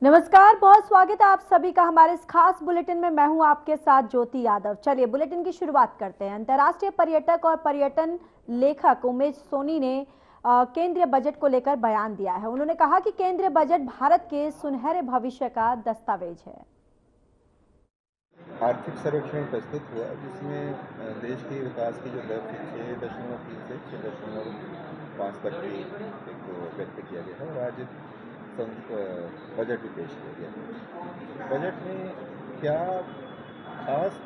नमस्कार, बहुत स्वागत है आप सभी का हमारे इस खास बुलेटिन में। मैं हूं आपके साथ ज्योति यादव। चलिए बुलेटिन की शुरुआत करते हैं। अंतर्राष्ट्रीय पर्यटक और पर्यटन लेखक उमेश सोनी ने केंद्रीय बजट को लेकर बयान दिया है। उन्होंने कहा कि केंद्रीय बजट भारत के सुनहरे भविष्य का दस्तावेज है। आर्थिक सर्वेक्षण प्रस्तुत हुआ जिसमें देश के विकास की जो दर थी 6.3 से 6.5 तक की एक व्यक्त किया गया है। और आज बजट भी पेश किया गया। बजट में क्या खास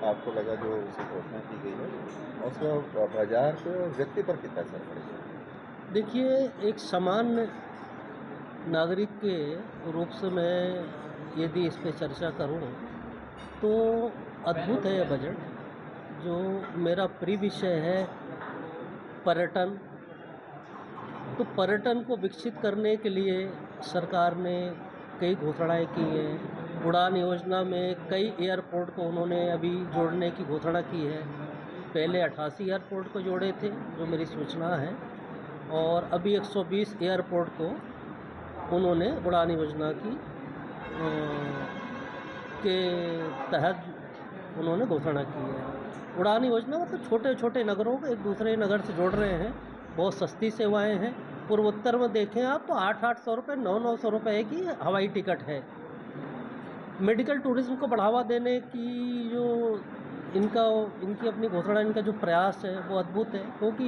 आपको लगा जो उसे घोषणा की गई है और उसका बाजार पे और व्यक्ति पर कितना असर पड़ेगा? देखिए, एक सामान्य नागरिक के रूप से मैं यदि इस पे चर्चा करूं तो अद्भुत है यह बजट। जो मेरा प्रिय विषय है पर्यटन, तो पर्यटन को विकसित करने के लिए सरकार ने कई घोषणाएं की हैं। उड़ान योजना में कई एयरपोर्ट को उन्होंने अभी जोड़ने की घोषणा की है। पहले 88 एयरपोर्ट को जोड़े थे जो मेरी सूचना है, और अभी 120 एयरपोर्ट को उन्होंने उड़ान योजना की के तहत उन्होंने घोषणा की है। उड़ान योजना मतलब छोटे छोटे नगरों को एक दूसरे नगर से जोड़ रहे हैं। बहुत सस्ती सेवाएं हैं। पूर्वोत्तर में देखें आप तो 800 रुपये 900 रुपये की हवाई टिकट है। मेडिकल टूरिज्म को बढ़ावा देने की जो इनकी अपनी घोषणा, इनका जो प्रयास है वो अद्भुत है। क्योंकि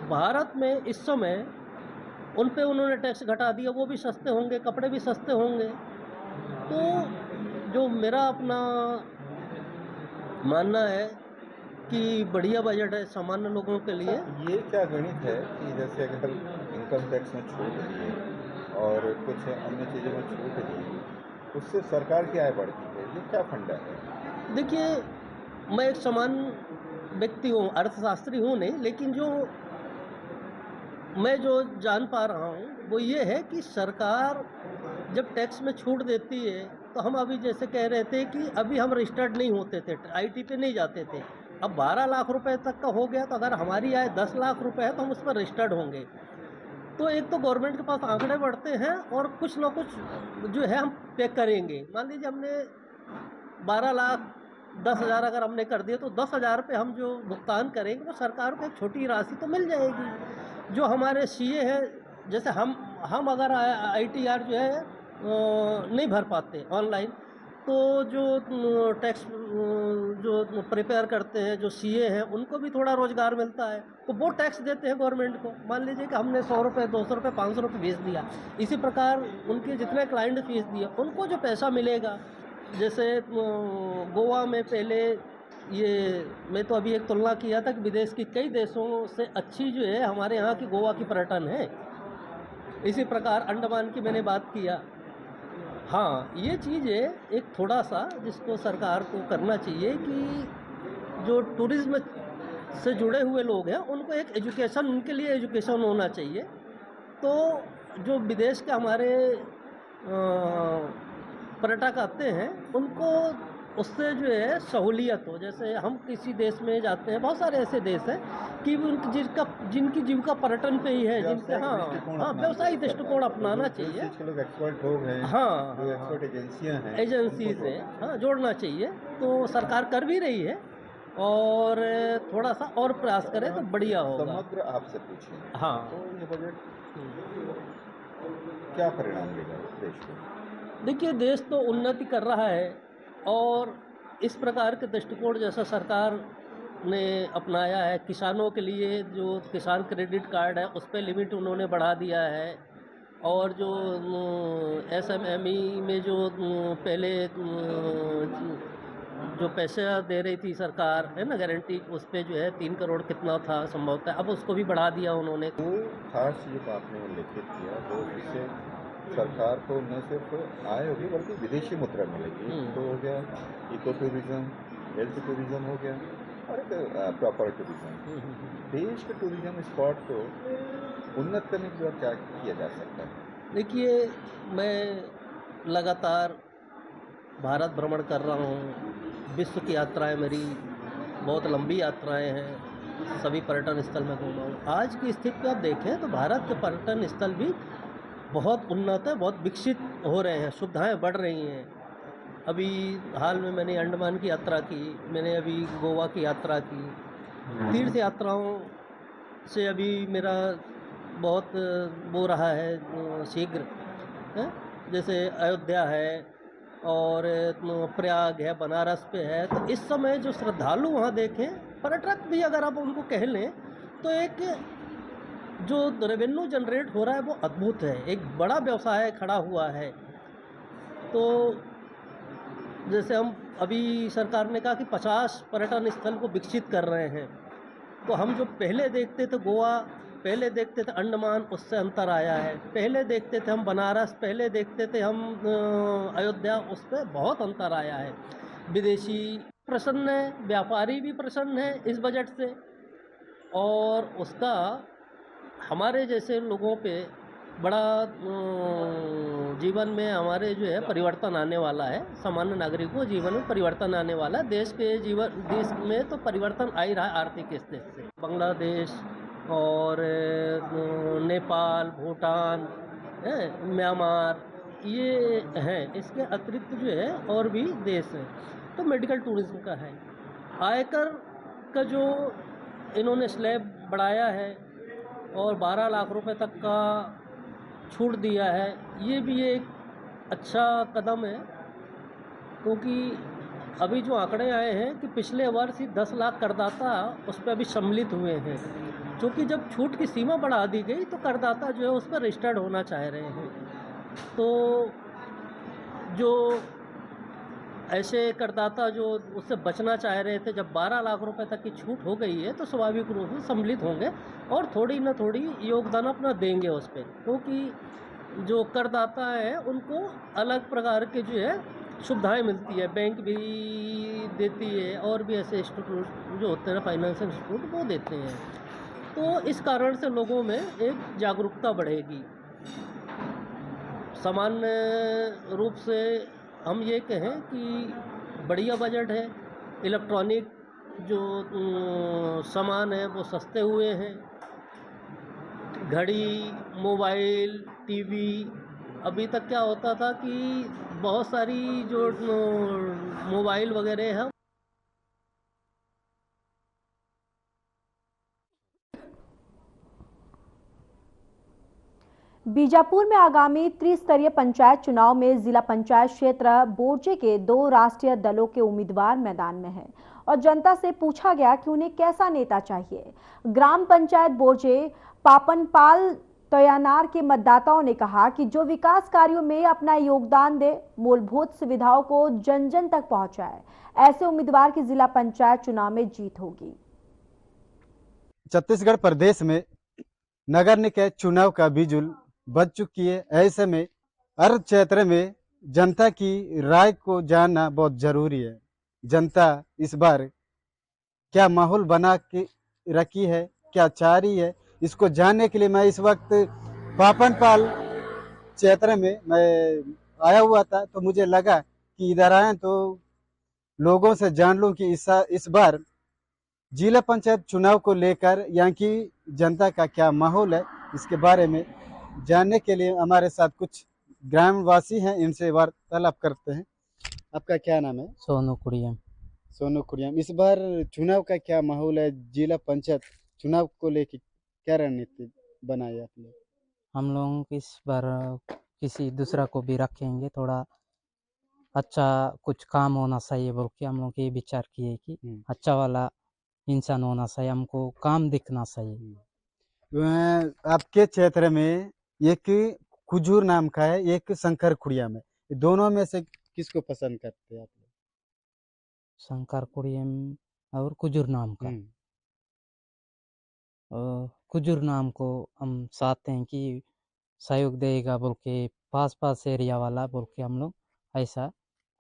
भारत में इस समय उन पे उन्होंने टैक्स घटा दिया, वो भी सस्ते होंगे, कपड़े भी सस्ते होंगे। तो जो मेरा अपना मानना है कि बढ़िया बजट है सामान्य लोगों के लिए। ये क्या गणित है कि जैसे अगर इनकम टैक्स में छूट दिए और कुछ अन्य चीज़ों में छूट दी, उससे सरकार की आय बढ़ती है, ये क्या फंडा है? देखिए, मैं एक सामान्य व्यक्ति हूँ, अर्थशास्त्री हूँ नहीं, लेकिन मैं जो जान पा रहा हूँ वो ये है कि सरकार जब टैक्स में छूट देती है तो हम अभी जैसे कह रहे थे कि अभी हम रजिस्टर्ड नहीं होते थे, आईटी पे नहीं जाते थे। अब 12 लाख रुपए तक का हो गया, तो अगर हमारी आय 10 लाख रुपए है तो हम उस पर रजिस्टर्ड होंगे। तो एक तो गवर्नमेंट के पास आंकड़े बढ़ते हैं और कुछ ना कुछ जो है हम पे करेंगे। मान लीजिए हमने 12 लाख 10,000 अगर हमने कर दिया तो 10,000 पे हम जो भुगतान करेंगे वो सरकार को एक छोटी राशि तो मिल जाएगी। जो हमारे सीए हैं, जैसे हम अगर आईटीआर जो है नहीं भर पाते ऑनलाइन, तो जो टैक्स जो प्रिपेयर करते हैं, जो सीए हैं, उनको भी थोड़ा रोजगार मिलता है, तो वो टैक्स देते हैं गवर्नमेंट को। मान लीजिए कि हमने 100 रुपये 200 रुपये 500 रुपये भेज दिया, इसी प्रकार उनके जितने क्लाइंट फीस दिए उनको जो पैसा मिलेगा। जैसे गोवा में पहले ये मैं तो अभी एक तुलना किया था कि विदेश की कई देशों से अच्छी जो है हमारे यहाँ की गोवा की पर्यटन है। इसी प्रकार अंडमान की मैंने बात किया। हाँ, ये चीज़ है एक थोड़ा सा जिसको सरकार को करना चाहिए कि जो टूरिज्म से जुड़े हुए लोग हैं उनको एक एजुकेशन, उनके लिए एजुकेशन होना चाहिए। तो जो विदेश के हमारे पर्यटक आते हैं उनको उससे जो है सहूलियत हो। जैसे हम किसी देश में जाते हैं, बहुत सारे ऐसे देश हैं कि जिनकी जीविका पर्यटन पे ही है, जिनके व्यवसायिक दृष्टिकोण अपनाना चाहिए। एक्सपर्ट लोग हैं, एक्सपर्ट एजेंसियां हैं, एजेंसी से जोड़ना चाहिए। तो सरकार कर भी रही है और थोड़ा सा और प्रयास करें तो बढ़िया होगा। समग्र आपसे पूछें, हाँ, तो ये बजट क्या परिणाम देगा देश को? देखिए, देश तो उन्नति कर रहा है और इस प्रकार के दृष्टिकोण जैसा सरकार ने अपनाया है। किसानों के लिए जो किसान क्रेडिट कार्ड है उस पर लिमिट उन्होंने बढ़ा दिया है। और जो एसएमएमई में जो पहले जो पैसे दे रही थी सरकार है ना, गारंटी, उस पर जो है 3 करोड़ कितना था संभवतः, अब उसको भी बढ़ा दिया उन्होंने। वो खास चीज़ आपने उल्लेखित किया जो इससे सरकार को न सिर्फ आय होगी बल्कि विदेशी मुद्रा मिलेगी। तो हो गया इको टूरिज्म, हेल्थ टूरिज्म हो गया, और एक प्रॉपर टूरिज्म। देश के टूरिज्म स्पॉट को उन्नत करने के लिए क्या किया जा सकता है? देखिए, मैं लगातार भारत भ्रमण कर रहा हूँ। विश्व की यात्राएं मेरी बहुत लंबी यात्राएं हैं। सभी पर्यटन स्थल में घूमा हूँ। आज की स्थिति पे आप देखें तो भारत के पर्यटन स्थल भी बहुत उन्नत है, बहुत विकसित हो रहे हैं, सुविधाएँ बढ़ रही हैं। अभी हाल में मैंने अंडमान की यात्रा की, मैंने अभी गोवा की यात्रा की। तीर्थ यात्राओं से अभी मेरा बहुत वो रहा है शीघ्र हैं? जैसे अयोध्या है और प्रयाग है, बनारस पे है। तो इस समय जो श्रद्धालु वहाँ देखें, पर्यटक भी अगर आप उनको कह लें, तो एक जो रेवेन्यू जनरेट हो रहा है वो अद्भुत है, एक बड़ा व्यवसाय खड़ा हुआ है। तो जैसे हम अभी सरकार ने कहा कि 50 पर्यटन स्थल को विकसित कर रहे हैं, तो हम जो पहले देखते थे गोवा, पहले देखते थे अंडमान, उससे अंतर आया है। पहले देखते थे हम बनारस, पहले देखते थे हम अयोध्या, उस पे बहुत अंतर आया है। विदेशी प्रसन्न है, व्यापारी भी प्रसन्न है इस बजट से, और उसका हमारे जैसे लोगों पे बड़ा जीवन में हमारे जो है परिवर्तन आने वाला है। सामान्य नागरिकों के जीवन में परिवर्तन आने वाला है। देश में तो परिवर्तन आ ही रहा है आर्थिक स्थिति से। बांग्लादेश और नेपाल, भूटान, म्यांमार, ये हैं। इसके अतिरिक्त जो है और भी देश हैं। तो मेडिकल टूरिज्म का है। आयकर का जो इन्होंने स्लैब बढ़ाया है और 12 लाख रुपए तक का छूट दिया है, ये भी एक अच्छा कदम है, क्योंकि अभी जो आंकड़े आए हैं कि पिछले वर्ष ही 10 लाख करदाता उस पर अभी सम्मिलित हुए हैं। क्योंकि जब छूट की सीमा बढ़ा दी गई तो करदाता जो है उस पर रजिस्टर्ड होना चाह रहे हैं। तो जो ऐसे करदाता जो उससे बचना चाह रहे थे, जब 12 लाख रुपए तक की छूट हो गई है तो स्वाभाविक रूप से सम्मिलित होंगे और थोड़ी ना थोड़ी योगदान अपना देंगे उस पर, क्योंकि जो करदाता है उनको अलग प्रकार के जो है सुविधाएं मिलती है, बैंक भी देती है और भी ऐसे इंस्टीट्यूट जो होते हैं फाइनेंशियल इंस्टीट्यूट वो देते हैं। तो इस कारण से लोगों में एक जागरूकता बढ़ेगी। सामान्य रूप से हम ये कहें कि बढ़िया बजट है। इलेक्ट्रॉनिक जो सामान है वो सस्ते हुए हैं। घड़ी, मोबाइल, टीवी, अभी तक क्या होता था कि बहुत सारी जो मोबाइल वगैरह है। बीजापुर में आगामी त्रिस्तरीय पंचायत चुनाव में जिला पंचायत क्षेत्र बोर्जे के 2 राष्ट्रीय दलों के उम्मीदवार मैदान में हैं और जनता से पूछा गया कि उन्हें कैसा नेता चाहिए। ग्राम पंचायत बोर्जे पापनपाल तयानार के मतदाताओं ने कहा कि जो विकास कार्यों में अपना योगदान दे, मूलभूत सुविधाओं को जन जन तक पहुंचाए, ऐसे उम्मीदवार की जिला पंचायत चुनाव में जीत होगी। छत्तीसगढ़ प्रदेश में नगर निकाय चुनाव का बिजुल बज चुकी है। ऐसे में हर क्षेत्र में जनता की राय को जानना बहुत जरूरी है। जनता इस बार क्या माहौल बना के रखी है, क्या चाह रही है, इसको जानने के लिए मैं इस वक्त पापनपाल क्षेत्र में मैं आया हुआ था। तो मुझे लगा कि इधर आए तो लोगों से जान लूं कि इस बार जिला पंचायत चुनाव को लेकर यहाँ की जनता का क्या माहौल है, इसके बारे में जानने के लिए हमारे साथ कुछ ग्रामवासी हैं, इनसे वार्तालाप करते हैं। आपका क्या नाम है? सोनू कुड़ियम। सोनू कुड़ियम, इस बार चुनाव का क्या माहौल है? जिला पंचायत चुनाव को लेकर क्या रणनीति बनाई आपने? हम लोग इस बार किसी दूसरा को भी रखेंगे, थोड़ा अच्छा कुछ काम होना चाहिए बोल के हम लोग ये विचार किए कि अच्छा वाला इंसान होना चाहिए, हमको काम दिखना चाहिए। आपके क्षेत्र में एक कुजूर नाम का है, एक शंकर कुड़ियम है, दोनों में से किसको पसंद करते हैं आप लोग? शंकर कुड़ियम और कुजूर नाम का। कुजूर नाम को हम चाहते हैं कि सहयोग देगा बोल के, पास एरिया वाला बोल के हम लोग ऐसा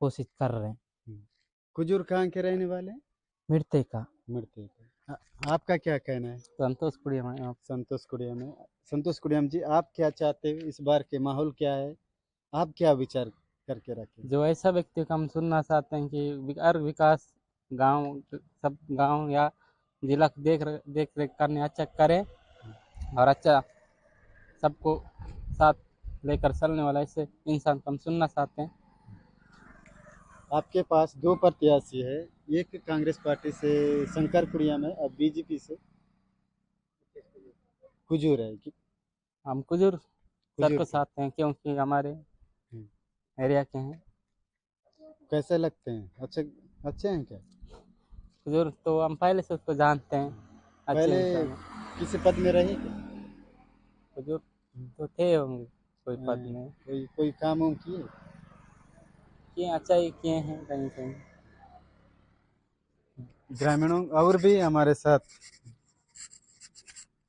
कोशिश कर रहे हैं। कुजूर कहाँ के रहने वाले हैं? मिर्ते का। आपका क्या कहना है? संतोष कुड़ियम है। संतोष कुड़ियम है। संतोष कुड़ियम जी, आप क्या चाहते हो? इस बार के माहौल क्या है? आप क्या विचार करके रखें? जो ऐसा व्यक्ति को हम सुनना चाहते हैं कि हर विकास गांव, सब गांव या जिला देख रेख करने अच्छा करे और अच्छा सबको साथ लेकर चलने वाला, इससे इंसान को हम सुनना चाहते हैं। आपके पास दो प्रत्याशी है, एक कांग्रेस पार्टी से शंकर कुड़िया में और बीजेपी से कुजूर है कि हम कुजूर सर कुजूर को चाहते हैं क्योंकि हमारे एरिया के हैं। कैसे लगते हैं? अच्छे अच्छे हैं क्या? कुजूर तो हम पहले से उसको जानते हैं, अच्छे पहले इंसान हैं। किसी पद में रहे क्या? कुजूर तो थे होंगे कोई पद में, कोई काम वाम किए? किए अच्छा ही किए हैं कहीं कहीं। ग्रामीणों और भी हमारे साथ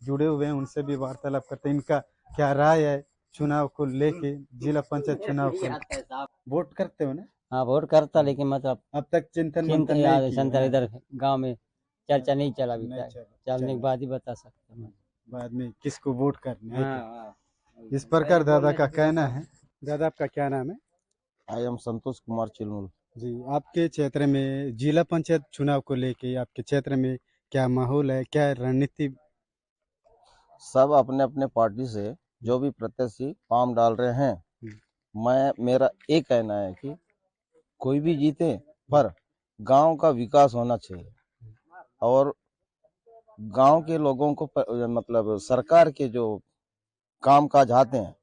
जुड़े हुए हैं, उनसे भी वार्तालाप करते हैं। इनका क्या राय है चुनाव को लेके, जिला पंचायत चुनाव को? वोट करते हो ना? हाँ वोट करता, लेकिन मतलब अब तक चिंतन मंथन नहीं किया संतर है? इधर गांव में चर्चा नहीं चला अभी नहीं तक। चला। चलने के बाद ही बता सकते हैं। बाद में किसको वोट करना है हाँ, क्या? हाँ। इस प्रकार दादा का कहना है। दादा आपका क्या नाम है? I am Santosh Kumar चिलमुल। जी, आपके क्षेत्र में जिला पंचायत चुनाव को लेके आपके क्षेत्र में क्या माहौल है, क्या रणनीति? सब अपने अपने पार्टी से जो भी प्रत्याशी फॉर्म डाल रहे हैं, मेरा एक कहना है कि कोई भी जीते पर गांव का विकास होना चाहिए और गांव के लोगों को मतलब सरकार के जो काम काज आते हैं,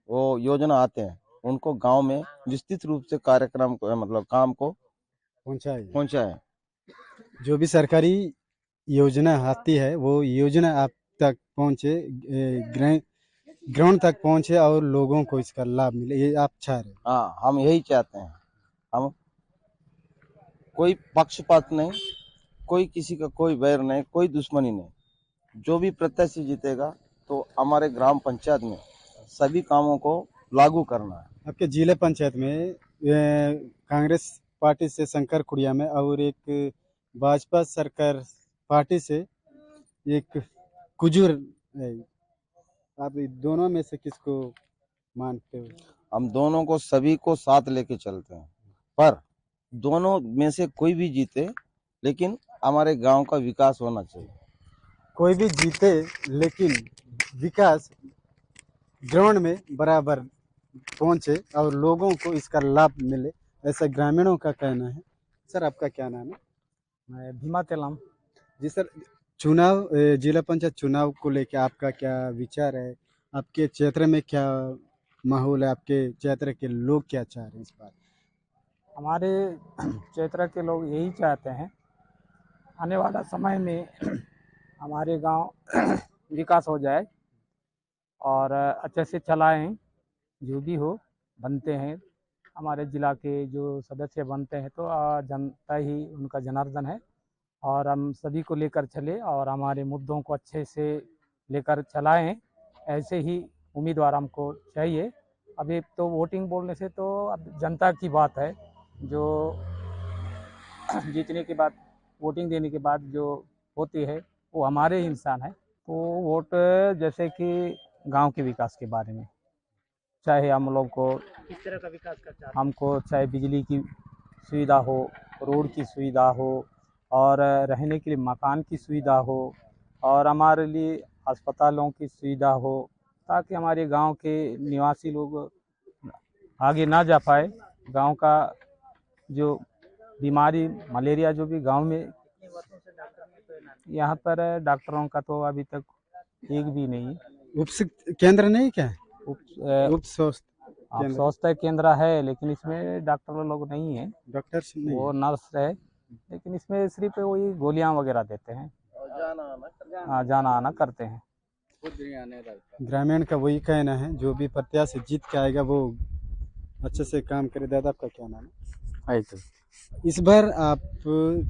वो योजना आते हैं, उनको गांव में विस्तृत रूप से कार्यक्रम को मतलब काम को पहुंचाए। जो भी सरकारी योजना आती है वो योजना आप तक पहुंचे, ग्राउंड तक पहुंचे और लोगों को इसका लाभ मिले, ये आप चाह रहे हैं? हाँ, हम यही चाहते हैं। हम कोई पक्षपात नहीं, कोई किसी का कोई वैर नहीं, कोई दुश्मनी नहीं। जो भी प्रत्याशी जीतेगा तो हमारे ग्राम पंचायत में सभी कामों को लागू करना है। आपके जिला पंचायत में कांग्रेस पार्टी से शंकर कुड़िया में और एक भाजपा सरकार पार्टी से एक कुजूर है, आप दोनों में से किसको मानते हो? हम दोनों को सभी को साथ लेके चलते हैं, पर दोनों में से कोई भी जीते, लेकिन हमारे गांव का विकास होना चाहिए। कोई भी जीते लेकिन विकास ग्राउंड में बराबर पहुंचे और लोगों को इसका लाभ मिले, ऐसा ग्रामीणों का कहना है। सर आपका क्या नाम है? मैं भीमा तेलाम। जी सर, चुनाव जिला पंचायत चुनाव को लेकर आपका क्या विचार है? आपके क्षेत्र में क्या माहौल है? आपके क्षेत्र के लोग क्या चाह रहे हैं इस बार? हमारे क्षेत्र के लोग यही चाहते हैं आने वाला समय में हमारे गांव विकास हो जाए और अच्छे से चलाएं। जो भी हो बनते हैं हमारे ज़िला के जो सदस्य बनते हैं तो जनता ही उनका जनार्दन है और हम सभी को लेकर चले और हमारे मुद्दों को अच्छे से लेकर चलाएं। ऐसे ही उम्मीदवार हमको चाहिए। अभी तो वोटिंग बोलने से तो अब जनता की बात है, जो जीतने के बाद वोटिंग देने के बाद जो होती है वो हमारे ही इंसान है। तो वोट जैसे कि गांव के विकास के बारे में, चाहे हम लोग को किस तरह का विकास करना, हमको चाहे बिजली की सुविधा हो, रोड की सुविधा हो और रहने के लिए मकान की सुविधा हो और हमारे लिए अस्पतालों की सुविधा हो, ताकि हमारे गांव के निवासी लोग आगे ना जा पाए। गांव का जो बीमारी मलेरिया जो भी गांव में, यहाँ पर डॉक्टरों का तो अभी तक एक भी नहीं। उप केंद्र नहीं क्या? उप स्वास्थ्य केंद्र है, लेकिन इसमें डॉक्टर लोग नहीं है, डॉक्टर्स नहीं, वो नर्स है, लेकिन इसमें सिर्फ वही गोलियां वगैरह देते हैं, जाना आना करते हैं। ग्रामीण का वही कहना है जो भी प्रत्याशी जीत के आएगा वो अच्छे से काम करे। दादा आपका क्या नाम है? इस बार आप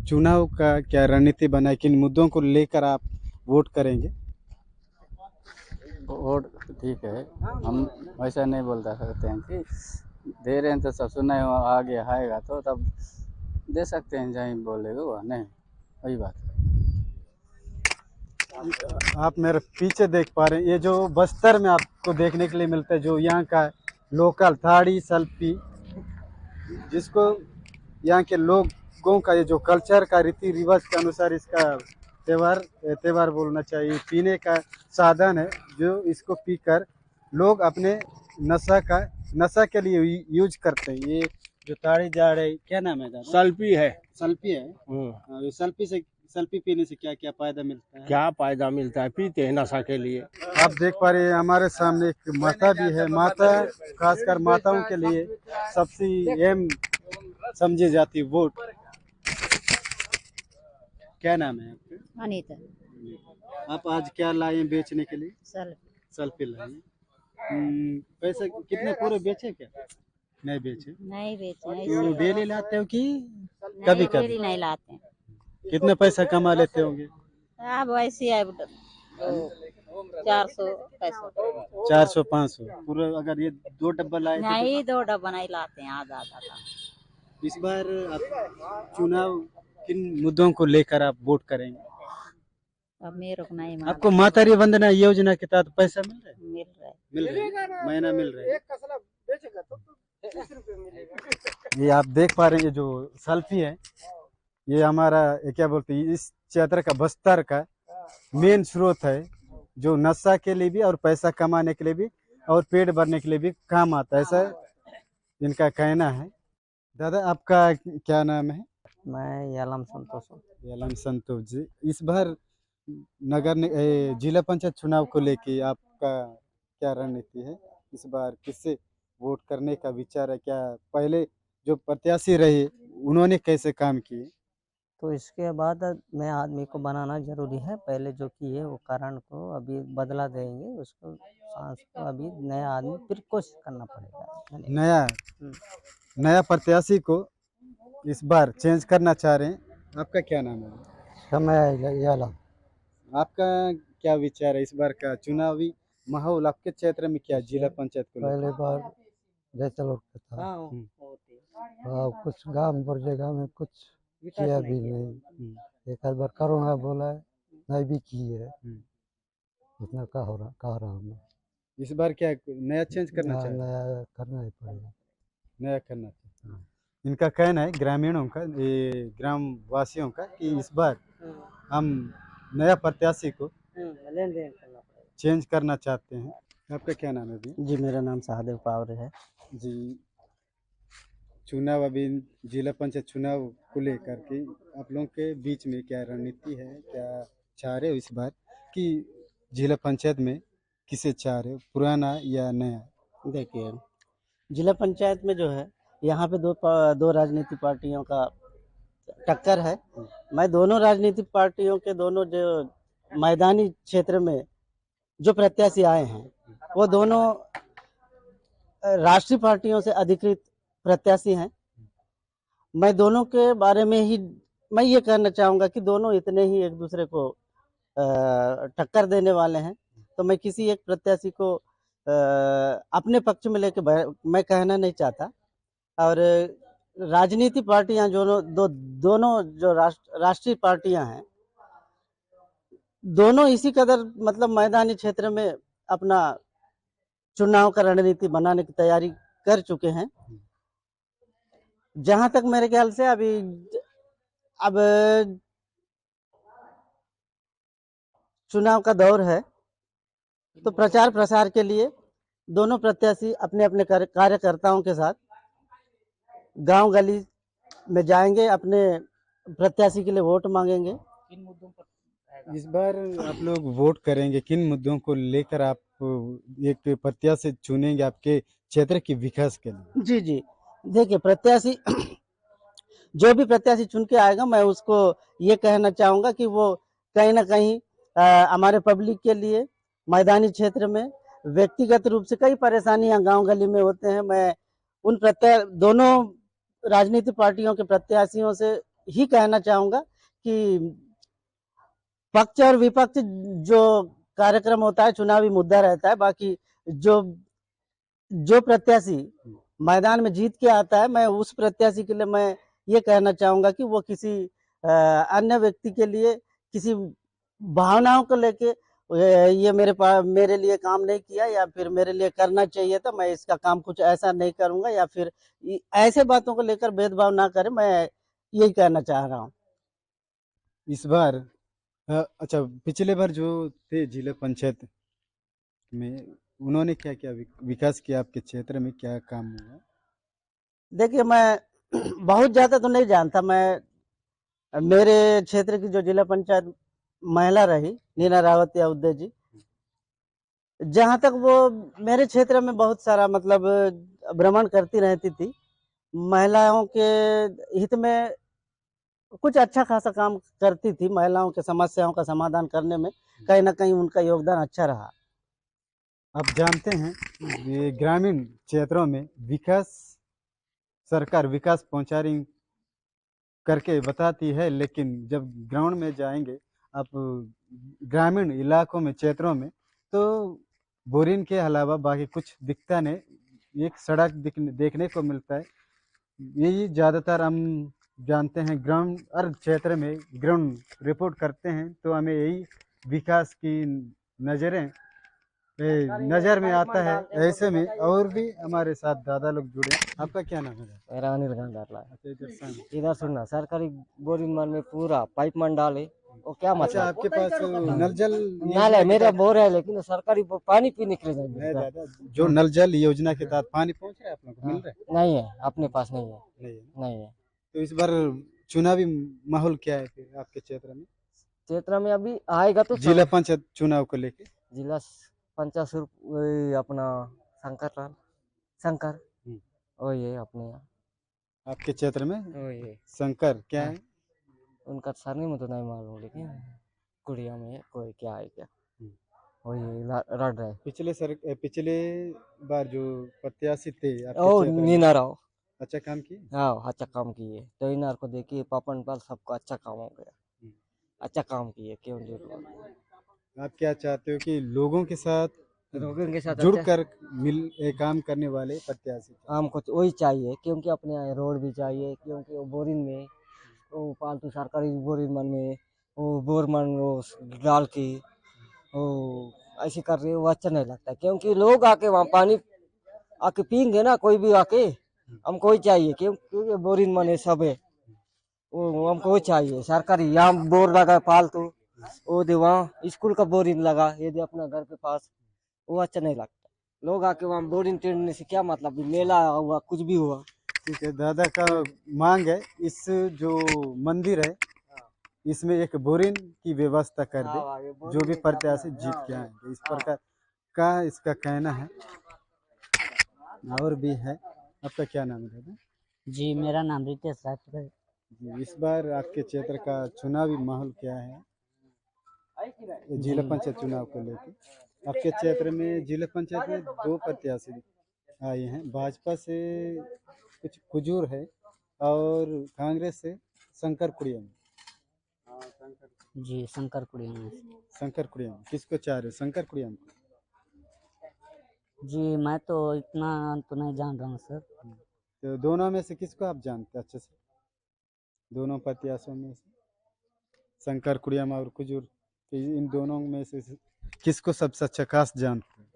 चुनाव का क्या रणनीति बनाए, किन मुद्दों को लेकर आप वोट करेंगे? वोट ठीक है, हम वैसा नहीं बोल सकते हैं कि दे रहे हैं तो सब सुना है, आगे आएगा तो तब दे सकते हैं, जहाँ बोलेगा वो नहीं, वही बात है। आप मेरे पीछे देख पा रहे हैं, ये जो बस्तर में आपको देखने के लिए मिलता है, जो यहाँ का लोकल थाड़ी सल्पी, जिसको यहाँ के लोगों का ये जो कल्चर का रीति रिवाज के अनुसार इसका त्योहार बोलना चाहिए, पीने का साधन है, जो इसको पीकर लोग अपने नशा के लिए यूज करते हैं। ये जो ताड़ी जा रहे, क्या नाम है दादा? सल्फी है। सल्फी है। ये सल्फी पीने से क्या क्या फायदा मिलता है? क्या फायदा मिलता है? पीते हैं नशा के लिए। आप देख पा रहे हैं हमारे सामने एक माता भी है। माता, खासकर माताओं के लिए सबसे अहम समझी जाती वोट। क्या नाम है आपका? अनीता। आप आज क्या लाए बेचने के लिए? सल्फी। सल्फी लाए। पैसे कितने पूरे बेचे क्या? नहीं बेचे। नहीं बेचे। तो डेली लाते हो कि कभी कभी? नहीं लाते हैं। कितने पैसा कमा लेते होंगे? अब वैसे है 400 पैसा। 400-500 पूरा। अगर ये 2 डब्बा लाए नहीं 2 डब्बा नहीं लाते हैं, आधा आधा का। इस बार आप चुनाव किन मुद्दों को लेकर आप वोट करेंगे? अब मेरे को नहीं आपको मातारी वंदना योजना के तहत पैसा मिल रहा है? मिल रहा है। मिल रहा है, महीना मिल रहा है। ये आप देख पा रहे हैं, ये जो सल्फी है ये हमारा क्या बोलते हैं, इस क्षेत्र का, बस्तर का मेन स्रोत है, जो नशा के लिए भी और पैसा कमाने के लिए भी और पेट भरने के लिए भी काम आता है, ऐसा इनका कहना है। दादा आपका क्या नाम है? मैं यालम संतोष हूँ। यालम संतोष जी, इस बार जिला पंचायत चुनाव को लेके आपका क्या रणनीति है? इस बार किससे वोट करने का विचार है? क्या पहले जो प्रत्याशी रहे उन्होंने कैसे काम किए? तो इसके बाद नए आदमी को बनाना जरूरी है। पहले जो किए वो कारण को अभी बदला देंगे, उसको सांस को अभी नया आदमी फिर कोशिश करना पड़ेगा। नया प्रत्याशी को इस बार चेंज करना चाह रहे हैं। आपका क्या नाम है? समय याला। आपका क्या विचार है इस बार का चुनावी माहौल आपके क्षेत्र में? क्या जिला पंचायत को पहले बार जैसा लोग था, कुछ गांव पर जगह में कुछ किया भी नहीं। एक आध बार करूँगा बोला है, नहीं भी की है। इतना कह रहा हूँ। इस बार क्या नया चेंज करना चाहिए? नया करना ही पड़ेगा। नया करना चाहिए। इनका कहना है ग्रामीणों का, ये ग्राम वासियों का, कि इस बार हम नया प्रत्याशी को लेन देन करना पड़ेगा, चेंज करना चाहते हैं। आपका क्या नाम है जी? जी मेरा नाम सहदेव पावरे है जी। चुनाव अभी जिला पंचायत चुनाव को लेकर के आप लोगों के बीच में क्या रणनीति है? क्या चाह रहे हो इस बार कि जिला पंचायत में किसे चाह रहे हो, पुराना या नया? देखिए जिला पंचायत में जो है यहाँ पे दो राजनीतिक पार्टियों का टक्कर है। मैं दोनों राजनीतिक पार्टियों के दोनों जो मैदानी क्षेत्र में जो प्रत्याशी आए हैं वो दोनों राष्ट्रीय पार्टियों से अधिकृत प्रत्याशी हैं। मैं दोनों के बारे में ही मैं ये कहना चाहूँगा कि दोनों इतने ही एक दूसरे को टक्कर देने वाले हैं। तो मैं किसी एक प्रत्याशी को अपने पक्ष में लेके मैं कहना नहीं चाहता। और राजनीतिक पार्टियां दोनों जो राष्ट्रीय पार्टियां हैं, दोनों इसी कदर मतलब मैदानी क्षेत्र में अपना चुनाव का रणनीति बनाने की तैयारी कर चुके हैं। जहां तक मेरे ख्याल से अब चुनाव का दौर है, तो प्रचार प्रसार के लिए दोनों प्रत्याशी अपने अपने कार्यकर्ताओं के साथ गांव गली में जाएंगे, अपने प्रत्याशी के लिए वोट मांगेंगे। किन मुद्दों पर इस बार आप लोग वोट करेंगे? किन मुद्दों को लेकर आप एक प्रत्याशी चुनेंगे आपके क्षेत्र के विकास के लिए? जी जी, देखिए प्रत्याशी जो भी प्रत्याशी चुन के आएगा, मैं उसको ये कहना चाहूँगा कि वो कहीं ना कहीं हमारे पब्लिक के लिए मैदानी क्षेत्र में व्यक्तिगत रूप से कई परेशानियां गांव गली में होते हैं। मैं उन दोनों राजनीतिक पार्टियों के प्रत्याशियों से ही कहना चाहूँगा कि पक्ष और विपक्ष जो कार्यक्रम होता है, चुनावी मुद्दा रहता है, बाकी जो प्रत्याशी मैदान में जीत के आता है, मैं उस प्रत्याशी के लिए मैं ये कहना चाहूँगा कि वो किसी अन्य व्यक्ति के लिए किसी भावनाओं को लेके ये मेरे लिए काम नहीं किया या फिर मेरे लिए करना चाहिए था, मैं इसका काम कुछ ऐसा नहीं करूँगा, या फिर ऐसे बातों को लेकर भेदभाव ना करें, मैं यही कहना चाह रहा हूँ। इस बार अच्छा, पिछले बार जो थे जिला पंचायत में उन्होंने क्या क्या विकास किया आपके क्षेत्र में, क्या काम हुआ? देखिए, मैं बहुत ज़्यादा तो नहीं जानता। मैं मेरे क्षेत्र की जो जिला पंचायत महिला रही, नीना रावत या उदय जी, जहाँ तक वो मेरे क्षेत्र में बहुत सारा मतलब भ्रमण करती रहती थी। महिलाओं के हित में कुछ अच्छा खासा काम करती थी। महिलाओं के समस्याओं का समाधान करने में कहीं न कहीं उनका योगदान अच्छा रहा। आप जानते हैं ये ग्रामीण क्षेत्रों में सरकार विकास पहुंचा रही करके बताती है, लेकिन जब ग्राउंड में जाएंगे आप ग्रामीण इलाकों में, क्षेत्रों में, तो बोरिंग के अलावा बाकी कुछ दिखता नहीं। एक सड़क देखने को मिलता है। यही ज़्यादातर हम जानते हैं। ग्राउंड हर क्षेत्र में ग्राउंड रिपोर्ट करते हैं तो हमें यही विकास की नज़रें नज़र में आता है। ऐसे में और भी हमारे साथ दादा लोग जुड़े। आपका क्या नाम है? मेरा अनिल गंगारला। अच्छा, इधर सुनना, सरकारी बोरिंग मन में पूरा पाइप मन डाले, वो क्या अच्छा, मतलब? आपके पास नल जल नाल है, मेरा बोर है, लेकिन सरकारी पानी पीने के लिए नहीं दादा, जो नल जल योजना के तहत पानी पहुंच रहा है आप लोग को, मिल रहा है? नहीं है, अपने पास नहीं है। नहीं है। नहीं है। तो इस बार चुनावी माहौल क्या है फिर आपके क्षेत्र में? क्षेत्र में अभी आएगा तो जिला पंचायत चुनाव को लेके जिला पंचायत अपना शंकर वही है अपने यहाँ। आपके क्षेत्र में वही है शंकर क्या है? उनका सरनेम में तो नहीं मालूम, लेकिन कुड़िया में है कोई, क्या है क्या वही रड़ रहे। पिछले बार जो प्रत्याशी थे आपके ओ क्षेत्र में, नीना राव अच्छा काम किए? हाँ, अच्छा काम किए। तो इनार को देखिए, पापन पाल सबको अच्छा काम हो गया। अच्छा काम किए, क्यों झूठ बोलूं। आप क्या चाहते हो कि लोगों के साथ अच्छा जुड़कर काम करने वाले प्रत्याशी? हमको तो वही चाहिए, क्योंकि अपने यहाँ रोड भी चाहिए, क्योंकि वो बोरिंग में वो पालतू सरकारी बोरिंग मन में वो बोर मन वो डाल के वो ऐसे कर रहे, वो अच्छा नहीं लगता। क्योंकि लोग आके वहाँ पानी आके पियेंगे ना, कोई भी आके, हमको वही चाहिए। क्योंकि बोरिंग मन है सब है, वो हमको वही चाहिए। सरकारी यहाँ बोर लगा फालतू, वो दे वहाँ स्कूल का बोरिंग लगा, ये दे अपना घर के पास, वो अच्छा नहीं लगता। लोग आके वहाँ बोरिंग टेढ़ने से क्या मतलब, मेला हुआ कुछ भी हुआ। ठीक है, दादा का मांग है इस जो मंदिर है इसमें एक बोरिंग की व्यवस्था कर दे, जो भी प्रत्याशी जीत के आएंगे। इस प्रकार का इसका कहना है। और भी है। आपका क्या नाम है दादा? जी, मेरा नाम रितेश राठौर है। जी, इस बार आपके क्षेत्र का चुनावी माहौल क्या है जिला पंचायत चुनाव को लेकर? आपके क्षेत्र में जिला पंचायत में दो प्रत्याशी आए हैं। भाजपा से कुछ कुजूर है और कांग्रेस से शंकर कुड़ियम। जी, शंकर कुड़िया। शंकर कुड़ियम किसको चाह रहे हो? शंकर कुड़ियम को? जी, मैं तो इतना तो नहीं जान रहा हूँ सर। तो दोनों में से किसको आप जानते हैं अच्छे से? दोनों प्रत्याशियों में से शंकर कुड़ियम और कुजूर, इन दोनों में से किसको सबसे अच्छा खास जानते हैं?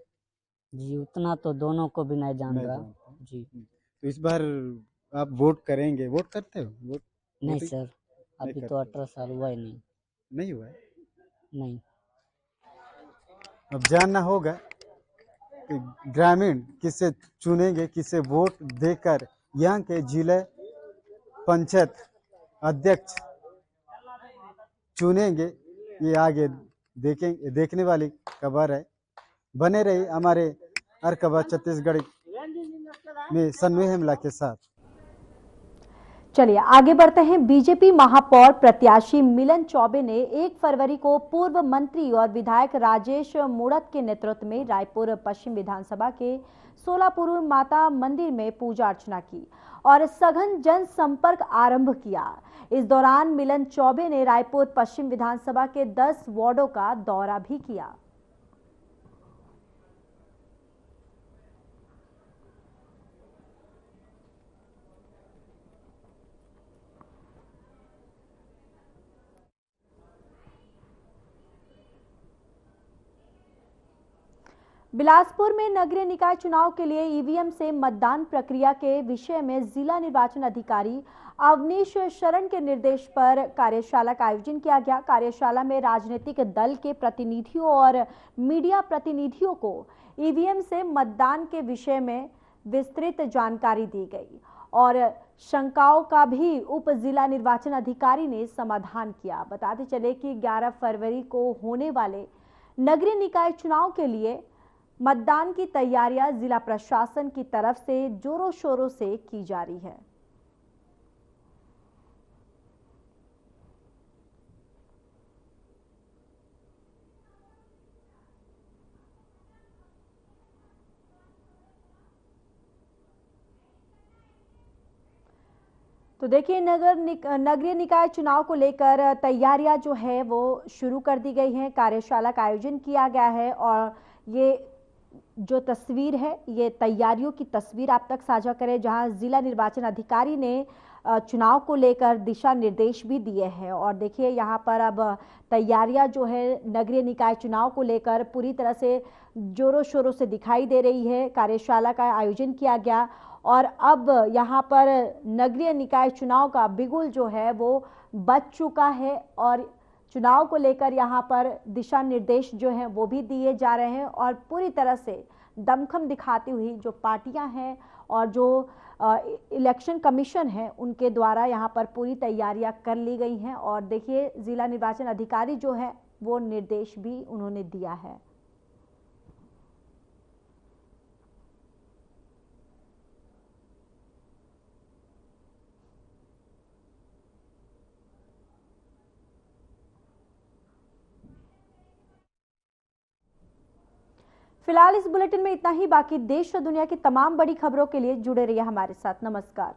जी, उतना तो दोनों को भी नहीं जान रहा। जी, तो इस बार आप वोट करेंगे? वोट करते हो? वोट नहीं सर, अभी तो 18 साल हुआ ही नहीं हुआ है। नहीं। अब जानना होगा कि ग्रामीण किसे चुनेंगे, किसे वोट देकर यहाँ के जिले पंचायत अध्यक्ष चुनेंगे, ये आगे देखने वाली खबर है। बने रही हमारे हर खबर छत्तीसगढ़ में सन्वी हेमला के साथ। चलिए आगे बढ़ते हैं। बीजेपी महापौर प्रत्याशी मिलन चौबे ने 1 फरवरी को पूर्व मंत्री और विधायक राजेश मूणत के नेतृत्व में रायपुर पश्चिम विधानसभा के सोलापुर माता मंदिर में पूजा अर्चना की और सघन जनसंपर्क आरंभ किया। इस दौरान मिलन चौबे ने रायपुर पश्चिम विधानसभा के 10 वार्डों का दौरा भी किया। बिलासपुर में नगरीय निकाय चुनाव के लिए ईवीएम से मतदान प्रक्रिया के विषय में जिला निर्वाचन अधिकारी अवनीश शरण के निर्देश पर कार्यशाला का आयोजन किया गया। कार्यशाला में राजनीतिक दल के प्रतिनिधियों और मीडिया प्रतिनिधियों को ईवीएम से मतदान के विषय में विस्तृत जानकारी दी गई और शंकाओं का भी उप जिला निर्वाचन अधिकारी ने समाधान किया। बताते चले कि 11 फरवरी को होने वाले नगरीय निकाय चुनाव के लिए मतदान की तैयारियां जिला प्रशासन की तरफ से जोरों शोरों से की जा रही है। तो देखिए नगरीय निकाय चुनाव को लेकर तैयारियां जो है वो शुरू कर दी गई हैं। कार्यशाला का आयोजन किया गया है और ये जो तस्वीर है ये तैयारियों की तस्वीर आप तक साझा करें, जहां जिला निर्वाचन अधिकारी ने चुनाव को लेकर दिशा निर्देश भी दिए हैं। और देखिए यहाँ पर अब तैयारियां जो है नगरीय निकाय चुनाव को लेकर पूरी तरह से जोरों शोरों से दिखाई दे रही है। कार्यशाला का आयोजन किया गया और अब यहाँ पर नगरीय निकाय चुनाव का बिगुल जो है वो बज चुका है और चुनाव को लेकर यहाँ पर दिशा निर्देश जो हैं वो भी दिए जा रहे हैं और पूरी तरह से दमखम दिखाती हुई जो पार्टियां हैं और जो इलेक्शन कमीशन है उनके द्वारा यहाँ पर पूरी तैयारियां कर ली गई हैं। और देखिए जिला निर्वाचन अधिकारी जो है वो निर्देश भी उन्होंने दिया है। फिलहाल इस बुलेटिन में इतना ही। बाकी देश और दुनिया की तमाम बड़ी खबरों के लिए जुड़े रहिए हमारे साथ। नमस्कार।